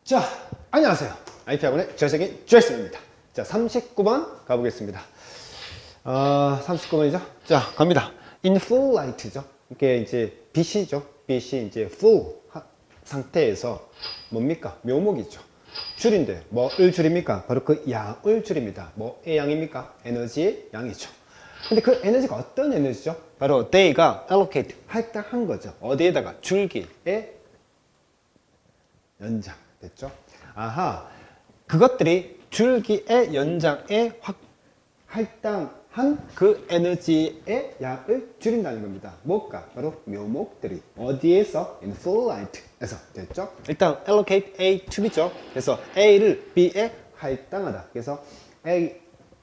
자, 안녕하세요. IT학원의 잘생긴 제이슨입니다. 자, 39번 가보겠습니다. 39번이죠? 자, 갑니다. In full light죠. 이게 이제 빛이죠. 빛이 이제 full 상태에서 뭡니까? 묘목이죠. 줄인데 뭐를 줄입니까? 바로 그 양을 줄입니다. 뭐의 양입니까? 에너지의 양이죠. 근데 그 에너지가 어떤 에너지죠? 바로 they가 allocate 할당한 거죠. 어디에다가? 줄기에 연장 됐죠? 아하, 그것들이 줄기의 연장에 할당한 그 에너지의 양을 줄인다는 겁니다. 뭘까? 바로 묘목들이 어디에서? In full light에서 됐죠? 일단 allocate A to B죠. 그래서 A를 B에 할당하다. 그래서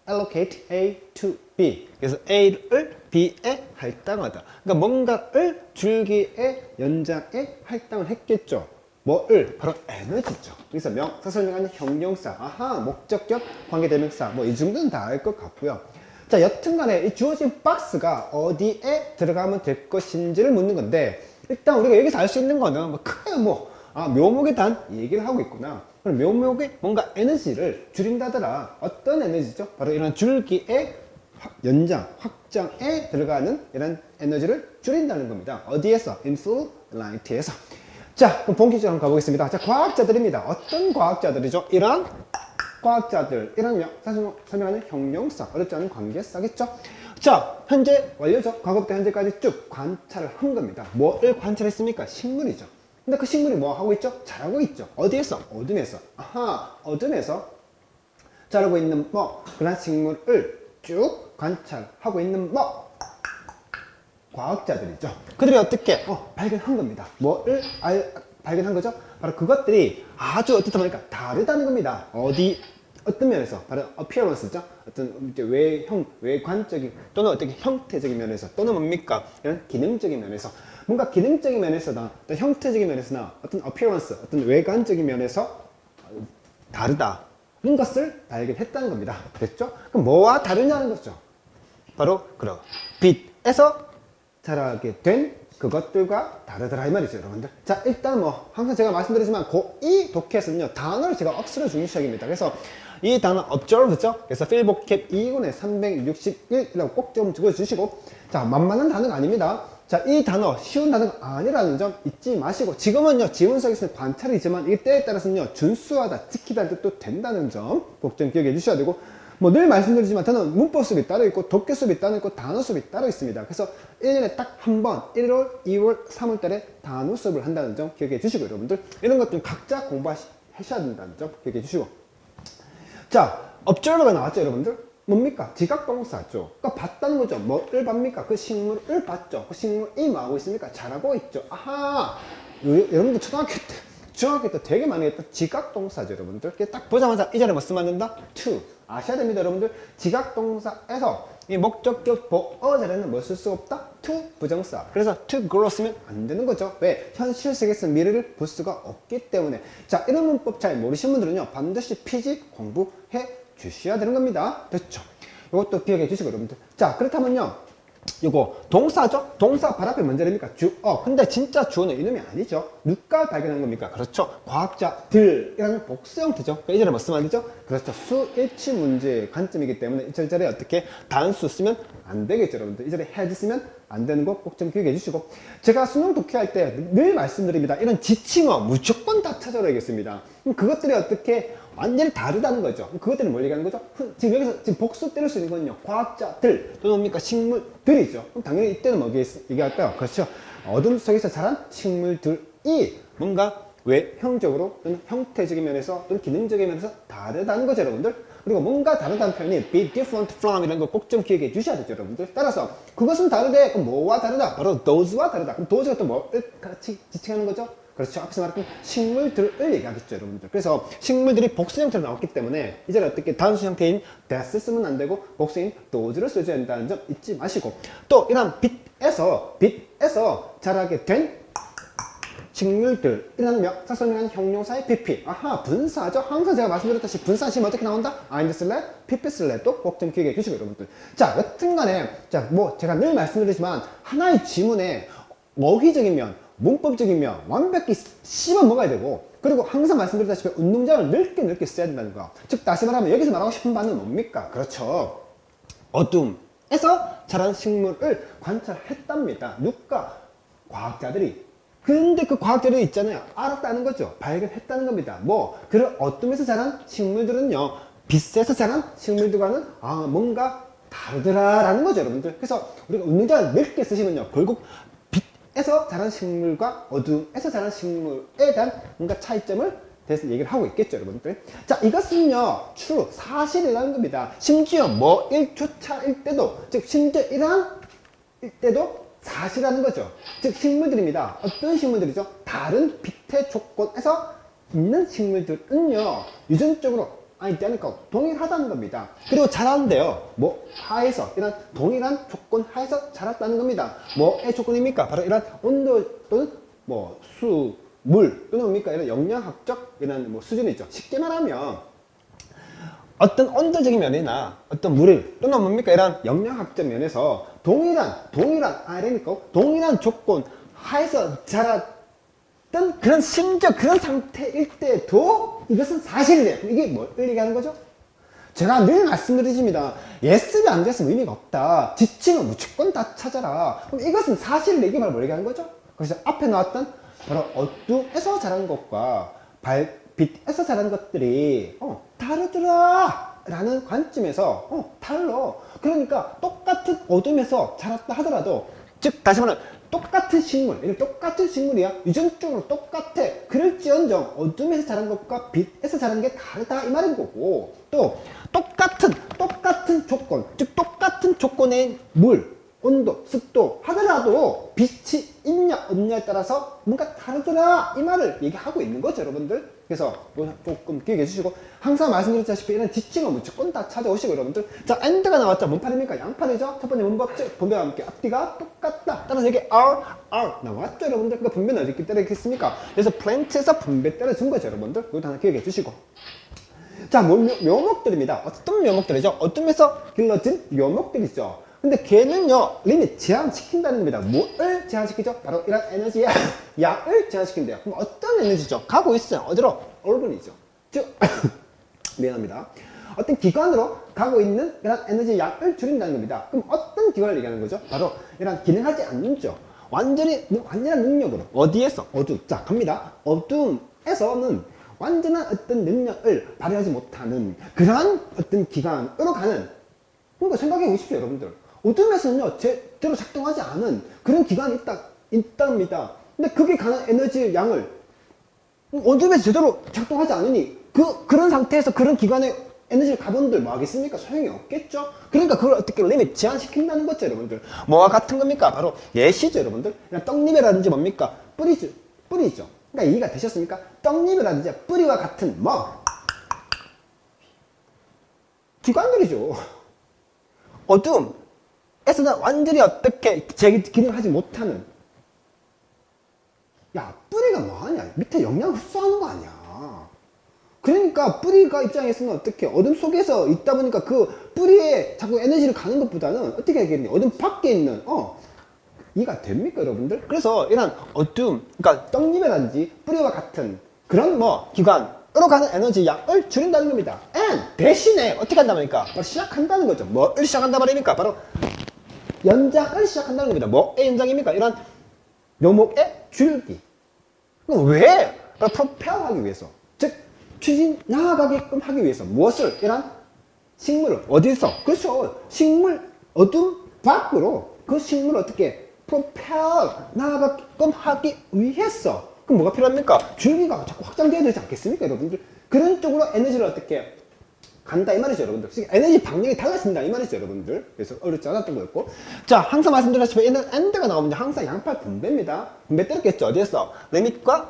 allocate A to B. 그래서 A를 B에 할당하다. 그러니까 뭔가를 줄기의 연장에 할당을 했겠죠. 뭐를? 바로 에너지죠. 그래서 명사 설명하는 형용사, 아하, 목적격, 관계대명사, 뭐 이 정도는 다 알 것 같고요. 자, 여튼간에 이 주어진 박스가 어디에 들어가면 될 것인지를 묻는 건데, 일단 우리가 여기서 알 수 있는 거는 뭐 크게 묘목에 대한 얘기를 하고 있구나. 그럼 묘목이 뭔가 에너지를 줄인다더라. 어떤 에너지죠? 바로 이런 줄기의 연장, 확장에 들어가는 이런 에너지를 줄인다는 겁니다. 어디에서? In full light에서. 자, 그럼 본격적으로 한번 가보겠습니다. 자, 과학자들입니다. 어떤 과학자들이죠? 이런 과학자들, 이런 설명하는 형용사, 어렵지 않은 관계사겠죠? 자, 현재 완료죠? 과거부터 현재까지 쭉 관찰을 한 겁니다. 뭐를 관찰했습니까? 식물이죠. 근데 그 식물이 뭐 하고 있죠? 자라고 있죠. 어디에서? 어둠에서. 아하, 어둠에서 자라고 있는 그런 식물을 쭉 관찰하고 있는 과학자들이죠. 그들이 어떻게 발견한 겁니다. 뭐를 발견한 거죠? 바로 그것들이 아주 어떻다 보니까 다르다는 겁니다. 어떤 면에서? 바로 appearance죠. 어떤 이제 외관적인 또는 어떻게 형태적인 면에서 또는 뭡니까? 이런 기능적인 면에서 뭔가 기능적인 면에서나 어떤 형태적인 면에서나 어떤 appearance, 어떤 외관적인 면에서 다르다. 그런 것을 발견했다는 겁니다. 됐죠? 그럼 뭐와 다르냐는 거죠. 바로 그런 빛에서 자라게 된 그것들과 다르더라 이 말이죠, 여러분들. 자, 일단 항상 제가 말씀드리지만 고2 독해에서는요 단어를 제가 억수로 중요시합니다. 그래서 이 단어 observe죠. 그래서 필복캡 2군에 361이라고 꼭 좀 적어주시고, 자, 만만한 단어가 아닙니다. 자, 이 단어 쉬운 단어가 아니라는 점 잊지 마시고, 지금은요 지문석에서는 관찰이지만 이게 때에 따라서는요 준수하다, 지키다는 뜻도 된다는 점 꼭 좀 기억해 주셔야 되고, 늘 말씀드리지만 저는 문법 수업이 따로 있고 독해 수업이 따로 있고 단어 수업이 따로 있습니다. 그래서 1년에 딱 한 번 1월, 2월, 3월 달에 단어 수업을 한다는 점 기억해 주시고, 여러분들 이런 것 좀 각자 공부하셔야 된다는 점 기억해 주시고. 자, observe가 나왔죠, 여러분들. 뭡니까? 지각동사죠. 그러니까 봤다는 거죠. 뭐를 봅니까? 그 식물을 봤죠. 그 식물이 뭐 하고 있습니까? 자라고 있죠. 아하, 여러분들 중학교 때 되게 많이 했던 지각동사죠, 여러분들. 딱 보자마자 이 자리에 뭐 쓰면 안 된다? to. 아셔야 됩니다, 여러분들. 지각동사에서 이 목적격 보어 자리에는 뭐 쓸 수가 없다? to 부정사. 그래서 to grow 쓰면 안 되는 거죠. 왜? 현실 세계에서 미래를 볼 수가 없기 때문에. 자, 이런 문법 잘 모르시는 분들은요 반드시 PG 공부해 주셔야 되는 겁니다. 됐죠? 이것도 기억해 주시고, 여러분들. 자, 그렇다면요 이거 동사죠? 동사 발 앞에 먼저 됩니까? 주어. 근데 진짜 주어는 이놈이 아니죠. 누가 발견한 겁니까? 그렇죠. 과학자들이라는 복수 형태죠. 이 자리에 뭐 쓰면 안 되죠? 그렇죠. 수일치 문제의 관점이기 때문에 이 자리에 어떻게 단수 쓰면 안 되겠죠, 여러분들. 이 자리에 has 쓰면 안 되는 거 꼭 좀 기억해 주시고, 제가 수능 독해할 때 늘 말씀드립니다. 이런 지칭어 무조건 다 찾아놔야겠습니다. 그것들이 어떻게 완전히 다르다는 거죠. 그것들은 뭘 얘기하는 거죠? 지금 여기서 지금 복수 때릴 수 있는 건요 과학자들 또는 뭡니까? 식물들이죠. 그럼 당연히 이때는 뭐 얘기할까요? 그렇죠. 어둠 속에서 자란 식물들이 뭔가 외형적으로 또는 형태적인 면에서 또는 기능적인 면에서 다르다는 거죠, 여러분들. 그리고 뭔가 다르다는 표현이 be different from 이런 거 꼭 좀 기억해 주셔야 되죠, 여러분들. 따라서 그것은 다르대. 그럼 뭐와 다르다? 바로 those와 다르다. 그럼 those가 또 뭐를 같이 지칭하는 거죠? 그렇죠. 앞에서 말했던 식물들을 얘기하겠죠, 여러분들. 그래서 식물들이 복수 형태로 나왔기 때문에 이 자리에 어떻게 단수 형태인 that 쓰면 안 되고 복수인 those를 써줘야 된다는 점 잊지 마시고, 또 이런 빛에서 자라게 된 식물들이라는 명사 설명하는 형용사의 PP. 아하, 분사죠. 항상 제가 말씀드렸다시피 분사 시면 어떻게 나온다? 아인드 슬랩, PP 슬랩도 꼭 좀 기억해 주시고, 여러분들. 자, 여튼간에 제가 늘 말씀드리지만 하나의 지문에 어휘적인 면, 문법적인 면 완벽히 씹어 먹어야 되고, 그리고 항상 말씀드렸다시피 운동장을 넓게 써야 된다는 거. 즉 다시 말하면 여기서 말하고 싶은 바는 뭡니까? 그렇죠. 어둠에서 자란 식물을 관찰했답니다. 누가? 과학자들이. 근데 그 과학자들이 있잖아요. 알았다는 거죠. 발견했다는 겁니다. 뭐 그런 어둠에서 자란 식물들은요, 빛에서 자란 식물들과는 뭔가 다르더라 라는 거죠, 여러분들. 그래서 우리가 운동장을 넓게 쓰시면요, 결국 빛에서 자란 식물과 어둠에서 자란 식물에 대한 뭔가 차이점을 대해서 얘기를 하고 있겠죠, 여러분들. 자, 이것은요, true, 사실이라는 겁니다. 심지어 뭐 1초차일 때도, 즉 심지어 이러한 일 때도 사실이라는 거죠. 즉 식물들입니다. 어떤 식물들이죠? 다른 빛의 조건에서 있는 식물들은요, 유전적으로 있다니까 동일하다는 겁니다. 그리고 자라는데요, 뭐 하에서 이런 동일한 조건 하에서 자랐다는 겁니다. 뭐의 조건입니까? 바로 이런 온도 또는 뭐 수, 물 또는 뭡니까? 이런 영양학적 이런 뭐 수준이죠. 쉽게 말하면 어떤 온도적인 면이나 어떤 물 또는 뭡니까? 이런 영양학적 면에서 동일한 조건 하에서 자랐던 그런 심지어 그런 상태일 때도 이것은 사실이래요. 이게 뭘 얘기하는 거죠? 제가 늘 말씀드리십니다. 예습이 안 됐으면 의미가 없다. 지침은 무조건 다 찾아라. 그럼 이것은 사실을 얘기하면 뭘 얘기하는 거죠? 그래서 앞에 나왔던 바로 어둠에서 자란 것과 빛에서 자란 것들이 다르더라 라는 관점에서 달라. 그러니까 똑같은 어둠에서 자랐다 하더라도, 즉 다시 말하면 똑같은 식물, 똑같은 식물이야, 유전적으로 똑같아. 그럴지언정 어둠에서 자란 것과 빛에서 자란 게 다르다 이 말인 거고, 또 똑같은 조건, 즉 똑같은 조건의 물, 온도, 습도 하더라도 빛이 있냐 없냐에 따라서 뭔가 다르더라 이 말을 얘기하고 있는 거죠, 여러분들. 그래서 조금 기억해 주시고, 항상 말씀드렸다시피 이런 지침은 무조건 다 찾아오시고, 여러분들. 자, and가 나왔죠. 뭔 팔입니까? 양팔이죠. 첫 번째 문법적 분배와 함께 앞뒤가 똑같다. 따라서 이게 R 나왔죠, 여러분들. 그러니까 분배는 어디 있기 때문에 있겠습니까? 그래서 plant에서 분배 때려준 거죠, 여러분들. 이것도 하나 기억해 주시고. 자, 묘목들입니다. 어떤 묘목들이죠? 어둠에서 길러진 묘목들이죠. 근데 걔는요, 리밋 제한시킨다는 겁니다. 뭐를 제한시키죠? 바로 이런 에너지의 양을 제한시킨대요. 그럼 어떤 에너지죠? 가고 있어요. 어디로? 얼굴이죠. 즉, 미안합니다. 어떤 기관으로 가고 있는 이런 에너지 양을 줄인다는 겁니다. 그럼 어떤 기관을 얘기하는 거죠? 바로 이런 기능하지 않는죠. 완전한 능력으로. 어디에서? 어둠. 자, 갑니다. 어둠에서는 완전한 어떤 능력을 발휘하지 못하는 그러한 어떤 기관으로 가는, 그러니까 생각해 보십시오, 여러분들. 어둠에서는요, 제대로 작동하지 않은 그런 기관이 있답니다. 근데 그게 가는 에너지 양을 어둠에서 제대로 작동하지 않으니 그런 상태에서 그런 기관의 에너지를 가본들 뭐 하겠습니까? 소용이 없겠죠? 그러니까 그걸 어떻게 리밋 제한시킨다는 거죠, 여러분들. 뭐와 같은 겁니까? 바로 예시죠, 여러분들. 그냥 떡잎이라든지 뭡니까? 뿌리죠. 그러니까 이해가 되셨습니까? 떡잎이라든지 뿌리와 같은 뭐 기관들이죠. 어둠에서는 완전히 어떻게 제 기능을 하지 못하는. 야, 뿌리가 뭐하냐? 밑에 영양 흡수하는 거 아니야. 그러니까 뿌리가 입장에서는 어떻게 어둠 속에서 있다 보니까 그 뿌리에 자꾸 에너지를 가는 것보다는 어떻게 하겠니? 어둠 밖에 있는 이해가 됩니까, 여러분들? 그래서 이런 어둠, 그러니까 떡잎이라든지 뿌리와 같은 그런 뭐 기관으로 가는 에너지 양을 줄인다는 겁니다. and 대신에 어떻게 한단 말입니까? 바로 시작한다는 거죠. 뭐를 시작한단 말입니까? 바로 연장을 시작한다는 겁니다. 뭐의 연장입니까? 이런 묘목의 줄기. 그럼 왜? 바로 프로펠하기 위해서. 즉 추진 나아가게끔 하기 위해서 무엇을? 이런 식물을 어디서? 그렇죠. 식물 어둠 밖으로 그 식물을 어떻게 프로펠 나아가게끔 하기 위해서. 그럼 뭐가 필요합니까? 줄기가 자꾸 확장돼야 되지 않겠습니까, 여러분들? 그런 쪽으로 에너지를 어떻게 간다 이 말이죠, 여러분들. 에너지 방향이 달라진다 이 말이죠, 여러분들. 그래서 어렵지 않았던 거였고, 자, 항상 말씀드렸지만 얘는 and가 나오면 항상 양팔 분배입니다. 분배 때렸겠죠. 어디에서? 리밋과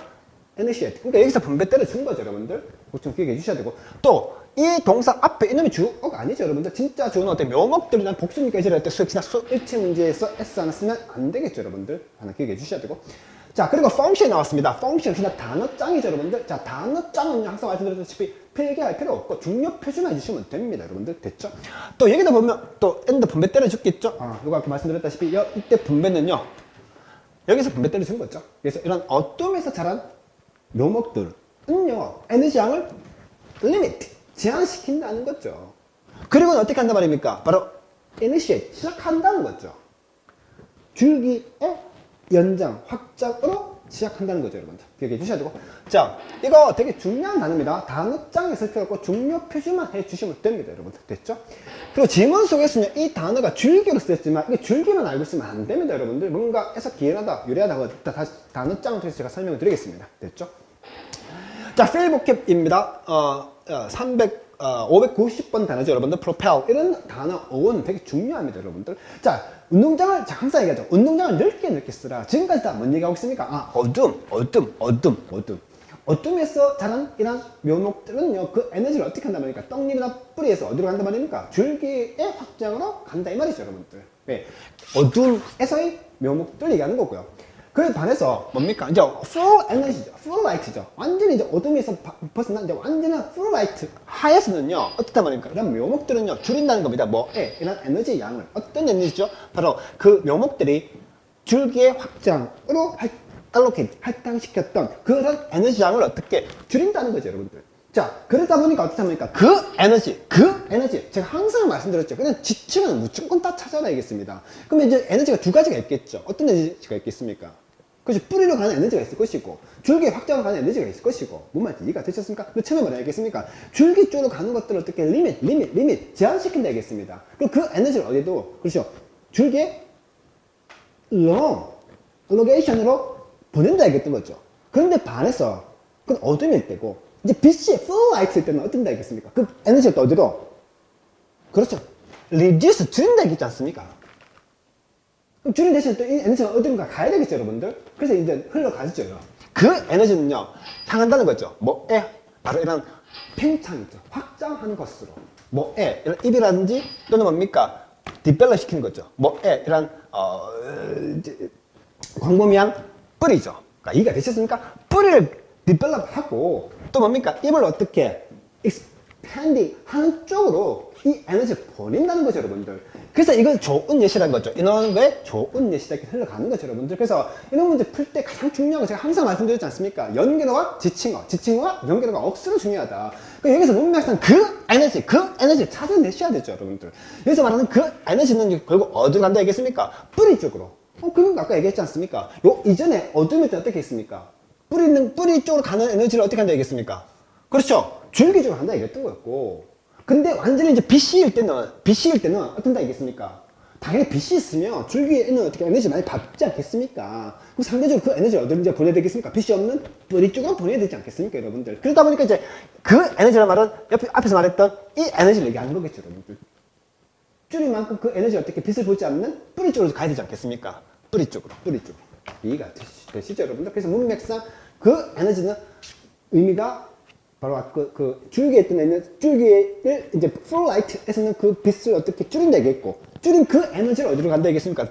에너시에이트. 그러니까 여기서 분배 때려준 거죠, 여러분들. 그거 좀 기억해 주셔야 되고, 또 이 동사 앞에 이놈이 주어가 아니죠, 여러분들. 진짜 주어는 어때? 묘목들이나 복수니까 해설할 때 수학이나 수학 일체 문제에서 S 하나 쓰면 안 되겠죠, 여러분들. 하나 기억해 주셔야 되고. 자, 그리고 펑션이 나왔습니다. 펑션, 그냥 단어장이죠, 여러분들. 자, 단어장은 항상 말씀드렸다시피 필기할 필요 없고 중요 표준화 해주시면 됩니다, 여러분들. 됐죠? 또 여기다 보면 또 엔드 분배 때려줬겠죠? 이거 아까 말씀드렸다시피 이때 분배는요, 여기서 분배 때려준 거죠. 그래서 이런 어둠에서 자란 묘목들, 은요 에너지 양을 리미트 제한시킨다는 거죠. 그리고는 어떻게 한단 말입니까? 바로 initiate 시작한다는 거죠. 줄기의 연장 확장으로 시작한다는 거죠, 여러분들. 기억해 주셔야 되고. 자, 이거 되게 중요한 단어입니다. 단어장에 쓸 필요 없고 중요 표시만 해 주시면 됩니다, 여러분들. 됐죠? 그리고 지문 속에서는 이 단어가 줄기로 쓰였지만 이게 줄기만 알고 있으면 안 됩니다, 여러분들. 뭔가 해석 기회하다, 유리하다고 다시 단어장을 통해서 제가 설명을 드리겠습니다. 됐죠? 자, 필보캡입니다. 590번 단어죠, 여러분들. propel. 이런 단어, 어원 되게 중요합니다, 여러분들. 자, 운동장을, 자, 항상 얘기하죠. 운동장을 넓게 쓰라. 지금까지 다 뭔 얘기하고 있습니까? 아, 어둠. 어둠에서 자란 이런 묘목들은요, 그 에너지를 어떻게 한단 말입니까? 떡잎이나 뿌리에서 어디로 간단 말입니까? 줄기의 확장으로 간다, 이 말이죠, 여러분들. 네. 어둠에서의 묘목들 얘기하는 거고요. 그에 반해서 뭡니까? 이제 full 에너지죠. full light죠. 완전히 이제 어둠에서 벗어난 이제 완전한 full light 하에서는요, 어떻단 말입니까? 이런 묘목들은요, 줄인다는 겁니다. 뭐에? 이런 에너지 양을. 어떤 에너지죠? 바로 그 묘목들이 줄기의 확장으로 allocate, 할당시켰던 그런 에너지 양을 어떻게 줄인다는 거죠, 여러분들. 자, 그러다 보니까 어떻게 합니까? 그 에너지, 제가 항상 말씀드렸죠. 그냥 지층은 무조건 다 찾아내야겠습니다. 그러면 이제 에너지가 두 가지가 있겠죠. 어떤 에너지가 있겠습니까? 그렇지, 뿌리로 가는 에너지가 있을 것이고, 줄기에 확장을 가는 에너지가 있을 것이고, 뭔 말인지 이해가 되셨습니까? 그 처음에 뭐라 했겠습니까? 줄기 쪽으로 가는 것들을 어떻게 리밋, 제한시킨다 했겠습니다. 그리고 그 에너지를 어디도, 그렇죠. 줄기에 allocation으로 보낸다 했던 거죠. 그런데 반해서, 그건 어둠일 때고, 이제 빛이 full light일 때는 어떤다 했겠습니까? 그 에너지가 또 어디로? 그렇죠. reduce, 줄인다 했지 않습니까? 그럼 줄인 대신에 또 이 에너지가 어딘가 가야 되겠죠, 여러분들? 그래서 이제 흘러가죠. 그 에너지는요, 향한다는 거죠. 뭐에? 바로 이런 팽창이죠. 확장하는 것으로. 뭐에? 이런 잎이라든지 또는 뭡니까? 디벨롭 시키는 거죠. 뭐에? 이런, 광범위한 뿌리죠. 그러니까 이해가 되셨습니까? 뿌리를 디벨롭 하고 또 뭡니까? 잎을 어떻게 expanding 하는 쪽으로 이 에너지를 보낸다는 거죠, 여러분들. 그래서 이건 좋은 예시라는 거죠. 이런 거에 좋은 예시다 이렇게 흘러가는 거죠, 여러분들. 그래서 이런 문제 풀 때 가장 중요한 거 제가 항상 말씀드렸지 않습니까? 연결어와 지칭어, 연결어가 억수로 중요하다. 여기서 문맥상 그 에너지를 찾아내셔야 되죠, 여러분들. 여기서 말하는 그 에너지는 결국 어디로 간다 얘기했습니까? 뿌리 쪽으로. 그건 아까 얘기했지 않습니까? 이전에 어둠일 때 어떻게 했습니까? 뿌리 쪽으로 가는 에너지를 어떻게 한다 얘기했습니까? 그렇죠. 줄기 쪽으로 간다 얘기했던 거였고. 근데 완전히 이제 BC일 때는 어떤다 얘기했습니까? 당연히 BC 있으면 줄기에는 어떻게 에너지 많이 받지 않겠습니까? 그럼 상대적으로 그 에너지를 어디로 보내야 되겠습니까? BC 없는 뿌리 쪽으로 보내야 되지 않겠습니까, 여러분들? 그러다 보니까 이제 그 에너지라는 말은 앞에서 말했던 이 에너지를 얘기하는 거겠죠, 여러분들. 줄이만큼 그 에너지가 어떻게 빛을 보지 않는 뿌리 쪽으로 가야 되지 않겠습니까? 뿌리 쪽으로. 이해가 되시죠, 여러분들? 그래서 문맥상 그 에너지는 의미가 바로 그 줄기에 있던 에너지, 줄기를 이제 full light에서는 그 빛을 어떻게 줄인다 얘기했고, 줄인 그 에너지를 어디로 간다 얘기했습니까?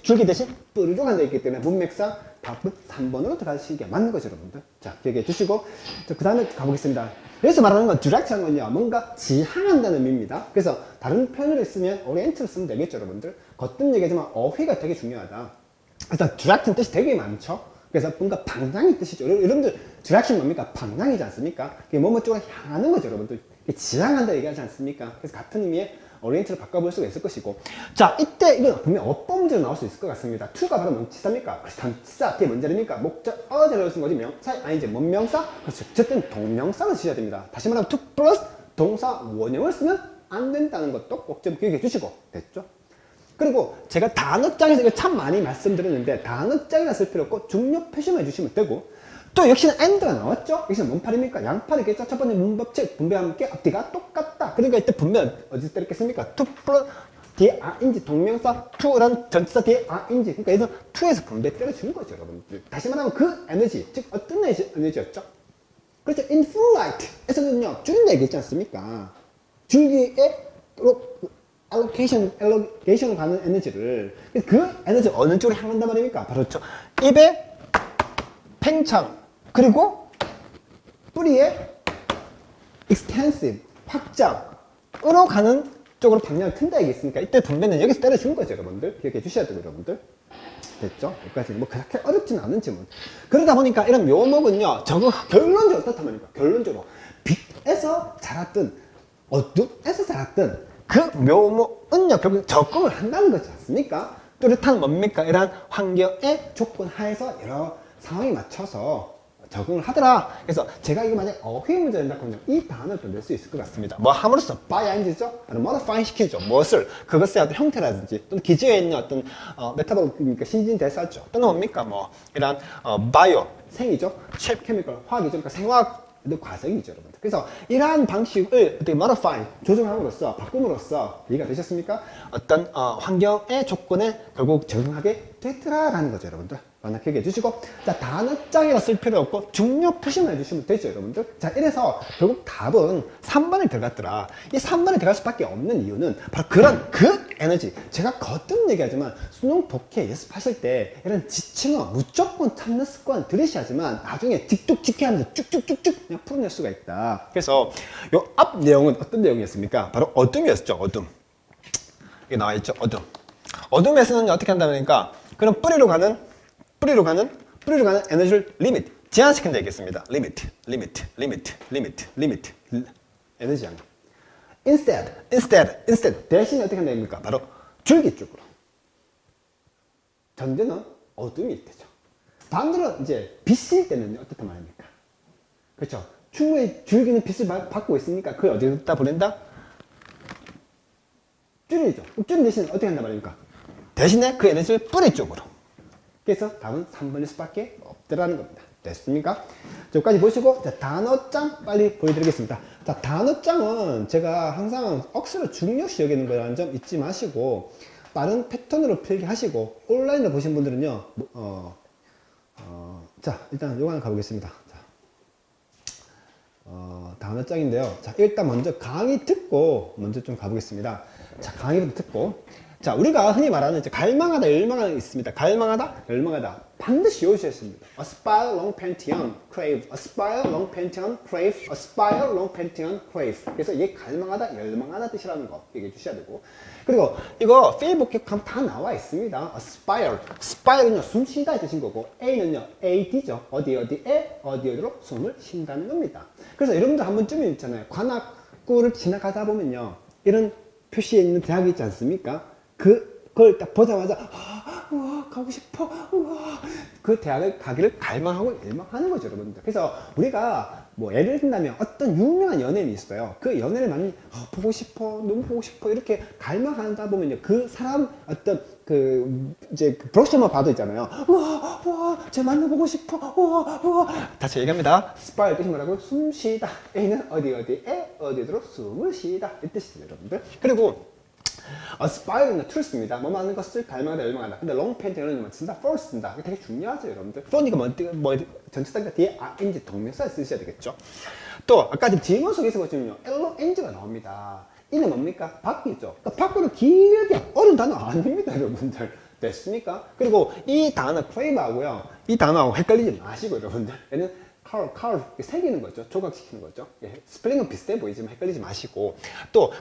줄기 대신 뿌리로 간다 얘기했기 때문에 문맥상 답은 3번으로 들어가시기에 맞는 거죠, 여러분들. 자, 기억해 주시고, 그 다음에 가보겠습니다. 여기서 말하는 건 direct라는 건요, 뭔가 지향한다는 의미입니다. 그래서 다른 표현을 쓰면 orient를 쓰면 되겠죠, 여러분들. 거뜬 얘기하지만 어휘가 되게 중요하다. 일단 direct는 뜻이 되게 많죠. 그래서 뭔가 방향의 뜻이죠. 여러분들 direction 뭡니까? 방향이지 않습니까? 그게 뭐뭐 쪽으로 향하는 거죠, 여러분들. 지향한다 얘기하지 않습니까? 그래서 같은 의미의 오리엔트를 바꿔볼 수가 있을 것이고. 자, 이때 이건 분명 어법 문제로 나올 수 있을 것 같습니다. to가 바로 뭔치사입니까? 그렇죠. 단치사, 뒤에 뭔 자리입니까? 목적, 어제로 쓴 거지. 명사, 아니 이제 뭔 명사? 그렇죠. 어쨌든 동명사를 쓰셔야 됩니다. 다시 말하면 to 플러스 동사 원형을 쓰면 안 된다는 것도 꼭 좀 기억해 주시고. 됐죠? 그리고 제가 단어장에서 이거 참 많이 말씀드렸는데 단어장이라 쓸 필요 없고 중요 표시만 해주시면 되고, 또 역시나 and가 나왔죠? 역시나 뭔 팔입니까? 양팔이겠죠? 첫 번째 문법칙 분배와 함께 앞뒤가 똑같다. 그러니까 이때 분배 어디서 때렸겠습니까? to 플러스 뒤에 a인지 동명사 to란 전치사 뒤에 a인지, 그러니까 여기서 to에서 분배 때려주는 거죠, 여러분들. 다시 말하면 그 에너지, 즉 어떤 에너지였죠? 그렇죠. in full light에서는요 줄인다 얘기했지 않습니까? 줄기에 allocation을 받는 에너지를, 그 에너지를 어느 쪽으로 향한단 말입니까? 바로 잎의 팽창, 그리고 뿌리의 extensive, 확장으로 가는 쪽으로 방향을 튼다 얘기했으니까 이때 분배는 여기서 때려준 거죠, 여러분들. 기억해 주셔야 돼요, 여러분들. 됐죠? 여기까지는 뭐 그렇게 어렵진 않은 질문. 그러다 보니까 이런 묘목은요, 저거 결론적으로 어떻단 말입니까? 결론적으로 빛에서 자랐든 어둠에서 자랐든 그 묘목은요, 결국 적응을 한다는 거지 않습니까? 뚜렷한 뭡니까? 이러한 환경의 조건 하에서 여러 상황에 맞춰서 적응을 하더라. 그래서 제가 이거 만약 어휘 문제 낸다 그러면 이 단어를 좀 낼 수 있을 것 같습니다. 뭐 함으로써 biind죠? modify 시키죠. 무엇을? 그것의 어떤 형태라든지 또는 기저에 있는 어떤 메타볼이니까 신진 대사죠. 또는 뭡니까? 뭐 이런 바이오 생이죠. 쉐입 케미컬 화학이죠. 그러니까 생화학 과정이죠, 여러분들. 그래서 이러한 방식을 어떻게 modify 조정함으로써 바꿈으로써 이해가 되셨습니까? 어떤 환경의 조건에 결국 적응하게 됐더라라는 거죠, 여러분들. 만약 기억해 주시고, 자, 단어장이라 쓸 필요 없고 중요 표시만 해주시면 되죠, 여러분들. 자, 이래서 결국 답은 3번에 들어갔더라. 이 3번에 들어갈 수밖에 없는 이유는 바로 그런 그 에너지. 제가 거듭 얘기하지만 수능 독해 연습하실 때 이런 지층어 무조건 찾는 습관 들으셔야지만 나중에 틱툭틱해하면서 쭉쭉쭉쭉 그냥 풀어낼 수가 있다. 그래서 요 앞 내용은 어떤 내용이었습니까? 바로 어둠이었죠, 어둠. 이게 나와있죠, 어둠. 어둠에서는 어떻게 한다니까 그런 뿌리로 가는 에너지를 리미트, 제한시킨다 얘기했습니다. 리미트. 에너지 양. instead. 대신 어떻게 한다 얘기입니까? 바로 줄기 쪽으로. 전제는 어둠일 때죠. 반대로 이제 빛일 때는요, 어떻단 말입니까? 그렇죠. 충분히 줄기는 빛을 받고 있으니까 그걸 어디다 보낸다? 줄이죠. 줄인 대신 어떻게 한단 말입니까? 대신에 그 에너지를 뿌리 쪽으로. 그래서 답은 3번일 수밖에 없더라는 겁니다. 됐습니까? 여기까지 보시고, 자, 단어장 빨리 보여드리겠습니다. 자, 단어장은 제가 항상 억수로 중요시 여기는 거라는 점 잊지 마시고, 빠른 패턴으로 필기하시고, 온라인으로 보신 분들은요, 자, 일단 요거 하나 가보겠습니다. 자, 단어장인데요. 자, 일단 먼저 강의 듣고, 먼저 좀 가보겠습니다. 자, 강의부터 듣고. 자, 우리가 흔히 말하는 이제 갈망하다, 열망하다 있습니다. 갈망하다, 열망하다. 반드시 외우셔야 했습니다. aspire, long pantheon, crave. aspire, long pantheon, crave. aspire, long pantheon, crave. 그래서 이게 갈망하다, 열망하다 뜻이라는 거 얘기해 주셔야 되고. 그리고 이거 페이북 기억하면 다 나와 있습니다. aspire. aspire는요, 숨 쉬다 뜻인 거고, A는요, AD죠. 어디로 숨을 쉰다는 겁니다. 그래서 여러분들 한 번쯤은 있잖아요. 관악구를 지나가다 보면요. 이런 표시에 있는 대학이 있지 않습니까? 그걸 딱 보자마자 우와 가고 싶어 우와 그 대학을 가기를 갈망하고 열망하는 거죠, 여러분들. 그래서 우리가 뭐 예를 든다면 어떤 유명한 연예인이 있어요. 그 연예인을 많이 보고 싶어 너무 보고 싶어 이렇게 갈망하다 보면요, 그 사람 어떤 그 이제 그 브로셔만 봐도 있잖아요. 우와 쟤 만나보고 싶어 우와 다시 얘기합니다. 스파일 뜻이 뭐라고? 숨 쉬다. A는 어디로 숨을 쉬다 이 뜻이죠, 여러분들. 그리고 aspire는 truth입니다. 뭐 많은 것을 갈망하다, 열망하다. 근데 long pantheon은 뭐 쓴다, force 쓴다. 이게 되게 중요하죠, 여러분들. for니까 뭐 전체사니까 뒤에 ing 동명사를 쓰셔야 되겠죠. 또 아까 지금 질문 속에서 보시면요, LONG가 나옵니다. 이는 뭡니까? 바뀌죠. 그러니까 바꾸는 길게 어려운 단어 아닙니다, 여러분들. 됐습니까? 그리고 이 단어 crave하고요, 이 단어하고 헷갈리지 마시고, 여러분들. 얘는 carve 새기는 거죠. 조각시키는 거죠. 예, 스펠링은 비슷해 보이지만 헷갈리지 마시고. 또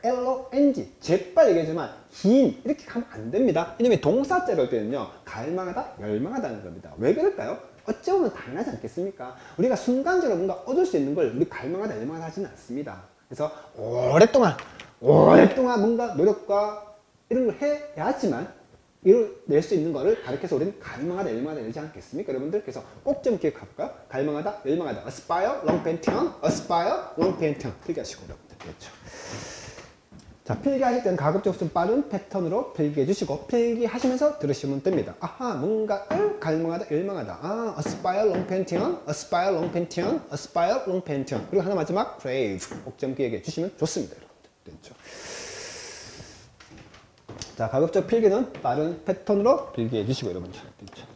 LONG, 재빨리 얘기하지만 긴 이렇게 가면 안 됩니다. 왜냐면 동사자로 할 때는요, 갈망하다, 열망하다는 겁니다. 왜 그럴까요? 어찌 보면 당연하지 않겠습니까? 우리가 순간적으로 뭔가 얻을 수 있는 걸 우리 갈망하다, 열망하다 하지는 않습니다. 그래서 오랫동안 뭔가 노력과 이런 걸 해야지만 이뤄낼 수 있는 거를 가르쳐서 우리는 갈망하다, 열망하다 이러지 않겠습니까, 여러분들? 그래서 꼭 좀 기억해볼까요? 갈망하다, 열망하다. aspire, long pantheon, aspire, long pantheon. 필기하시고, 여러분들. 그렇죠. 자, 필기하실 때는 가급적 좀 빠른 패턴으로 필기해 주시고 필기하시면서 들으시면 됩니다. 아하, 뭔가를 갈망하다, 열망하다. aspire, long pantheon, aspire, long pantheon, aspire, long pantheon. 그리고 하나 마지막 crave. 옥점 기억해 주시면 좋습니다, 여러분들. 됐죠? 자, 가급적 필기는 빠른 패턴으로 필기해 주시고, 여러분들. 됐죠?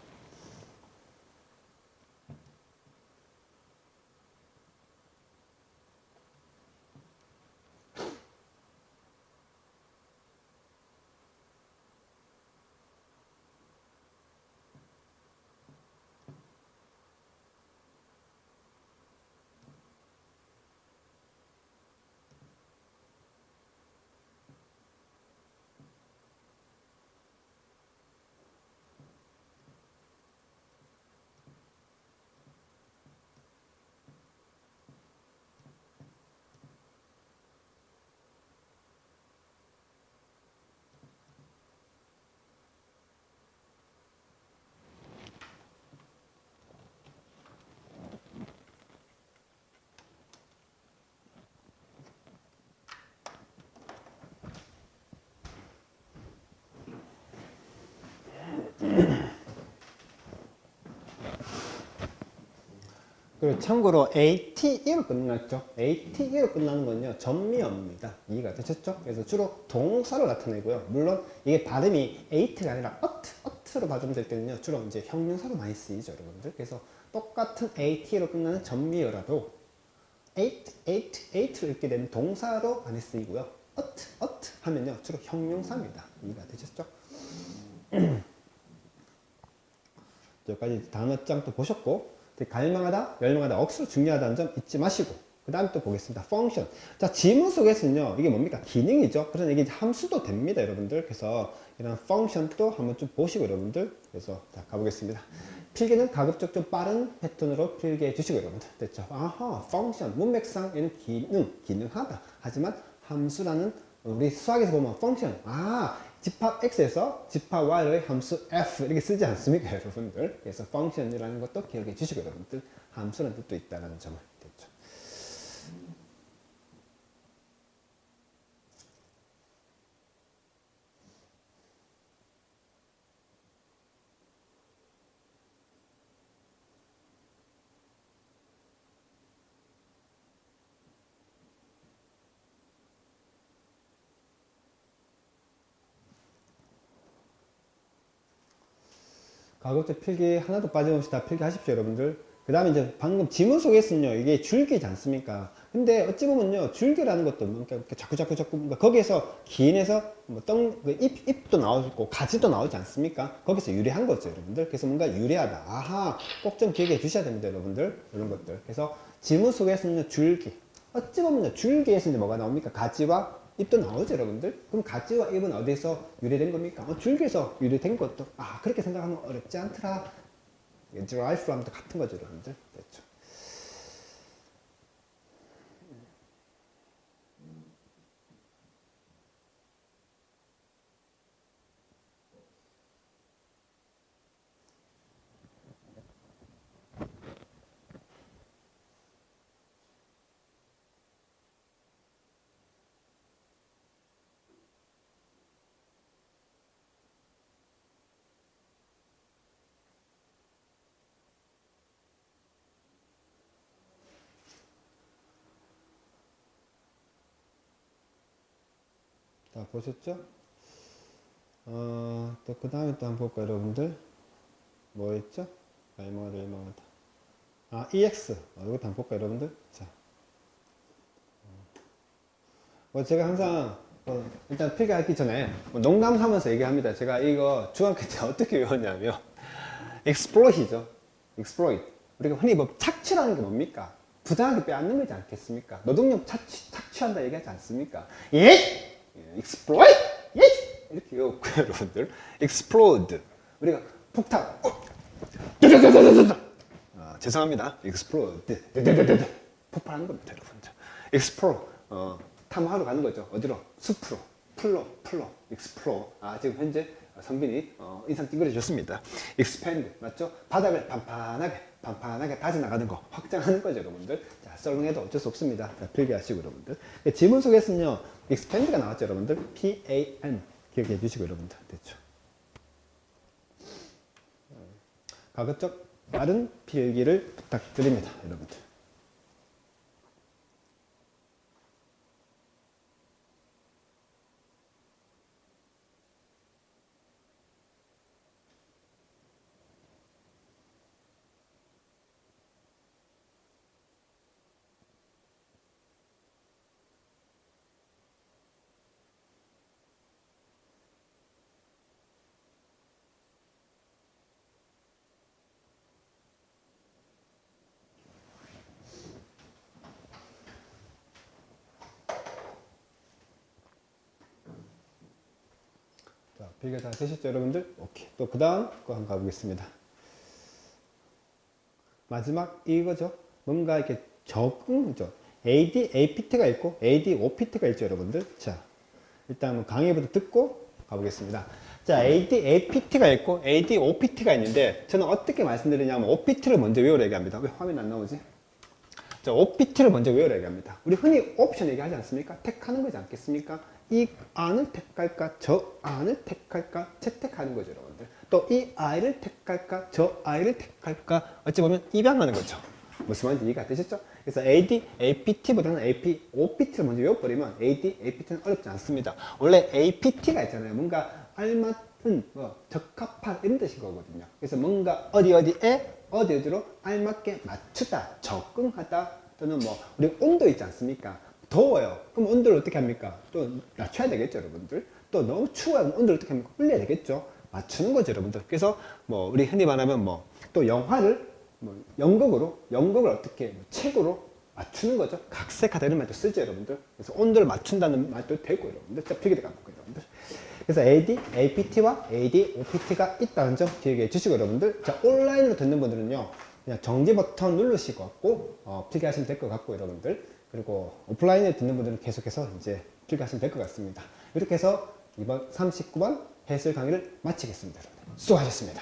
그리고 참고로 ATE로 끝났죠. ATE로 끝나는 건요, 전미어입니다. 이해가 되셨죠? 그래서 주로 동사를 나타내고요. 물론 이게 발음이 AT가 아니라 어트로 발음될 될 때는요, 주로 이제 형용사로 많이 쓰이죠, 여러분들. 그래서 똑같은 AT로 끝나는 전미어라도 eight를 읽게 되면 동사로 많이 쓰이고요. 어트 하면요, 주로 형용사입니다. 이해가 되셨죠? 여기까지 단어장 또 보셨고, 갈망하다, 멸망하다, 억수로 중요하다는 점 잊지 마시고, 그 다음 또 보겠습니다. 펑션. 자, 지문 속에서는요, 이게 뭡니까? 기능이죠. 그래서 이게 함수도 됩니다, 여러분들. 그래서 이런 펑션도 한번 좀 보시고, 여러분들. 그래서 자, 가보겠습니다. 필기는 가급적 좀 빠른 패턴으로 필기해 주시고, 여러분들. 됐죠? 아하, 펑션. 문맥상 얘는 기능하다. 하지만 함수라는, 우리 수학에서 보면 펑션. 집합 x에서 집합 y의 함수 f 이렇게 쓰지 않습니까, 여러분들? 그래서 function이라는 것도 기억해 주시고, 여러분들, 함수라는 뜻도 있다는 점을. 됐죠? 가급적 필기 하나도 빠짐없이 다 필기하십시오, 여러분들. 그 다음에 이제 방금 지문 속에서는요, 이게 줄기지 않습니까? 근데 어찌 보면요, 줄기라는 것도 뭔가 자꾸 뭔가 거기에서 기인에서 뭐 잎도 나오고 가지도 나오지 않습니까? 거기서 유래한 거죠, 여러분들. 그래서 뭔가 유래하다. 아하, 꼭 좀 기억해 주셔야 됩니다, 여러분들. 이런 것들. 그래서 지문 속에서는요, 줄기. 어찌 보면요, 줄기에서 이제 뭐가 나옵니까? 가지와 잎도 나오죠, 여러분들. 그럼 가지와 잎은 어디서 유래된 겁니까? 줄기에서 유래된 것도, 그렇게 생각하면 어렵지 않더라. derive from도 같은 거죠, 여러분들. 됐죠. 자, 보셨죠? 또 그 다음에 또 한번 볼까요, 여러분들? 뭐 있죠? 열망하다. EX. 이것도 한번 볼까요, 여러분들? 자. 제가 항상, 일단 필기하기 전에 농담 삼아서 얘기합니다. 제가 이거 중학교 때 어떻게 외웠냐면, exploit이죠. exploit. 우리가 흔히 뭐 착취라는 게 뭡니까? 부당하게 빼앗는 거지 않겠습니까? 노동력 착취한다 얘기하지 않습니까? 예? exploit? 예? 이렇게 외웠고요, 여러분들. explode. 우리가 폭탄. 죄송합니다. explode. 폭발하는 겁니다, 여러분들. explore. 탐험하러 가는 거죠. 어디로? 숲으로. 풀로. explore. 지금 현재 성빈이 인상 찡그려줬습니다. expand. 맞죠? 바닥을 판판하게 다져나가는 거. 확장하는 거죠, 여러분들. 자, 썰렁해도 어쩔 수 없습니다. 자, 필기하시고, 여러분들. 지문 속에서는요, expand가 나왔죠, 여러분들. PAN. 기억해 주시고, 여러분들. 됐죠? 가급적 빠른 필기를 부탁드립니다, 여러분들. 자, 필기 다 되셨죠, 여러분들? 오케이. 또 그 다음 거 한번 가보겠습니다. 마지막 이거죠. 뭔가 이렇게 적응죠. AD, APT가 있고 AD, OPT가 있죠, 여러분들. 자, 일단 강의부터 듣고 가보겠습니다. 자, AD, APT가 있고 AD, OPT가 있는데 저는 어떻게 말씀드리냐면 OPT를 먼저 외우라 얘기합니다. 왜 화면 안 나오지? 자, OPT를 먼저 외우라 얘기합니다. 우리 흔히 옵션 얘기하지 않습니까? 택하는 거지 않겠습니까? 이 안을 택할까? 저 안을 택할까? 채택하는 거죠, 여러분들. 또 이 아이를 택할까? 저 아이를 택할까? 어찌 보면 입양하는 거죠. 무슨 말인지 이해가 되셨죠? 그래서 AD, APT보다는 AP, OPT를 먼저 외워버리면 AD, APT는 어렵지 않습니다. 원래 APT가 있잖아요. 뭔가 알맞은, 적합한 이런 뜻인 거거든요. 그래서 뭔가 어디로 알맞게 맞추다, 접근하다, 또는 뭐 우리 온도 있지 않습니까? 더워요. 그럼 온도를 어떻게 합니까? 또 낮춰야 되겠죠, 여러분들. 또 너무 추워요. 온도를 어떻게 합니까? 올려야 되겠죠. 맞추는 거죠, 여러분들. 그래서 뭐 우리 흔히 말하면 뭐 또 영화를 뭐 연극을 어떻게 책으로 맞추는 거죠. 각색하다 이런 말도 쓰죠, 여러분들. 그래서 온도를 맞춘다는 말도 되고, 여러분들. 자, 필기도 까먹고, 여러분들. 그래서 AD, APT와 AD, OPT가 있다는 점 기억해 주시고, 여러분들. 자, 온라인으로 듣는 분들은요, 그냥 정지 버튼 누르시고 갖고 필기하시면 될 것 같고, 여러분들. 그리고 오프라인에 듣는 분들은 계속해서 이제 필기하시면 될 것 같습니다. 이렇게 해서 이번 39번 해설 강의를 마치겠습니다. 여러분들. 수고하셨습니다.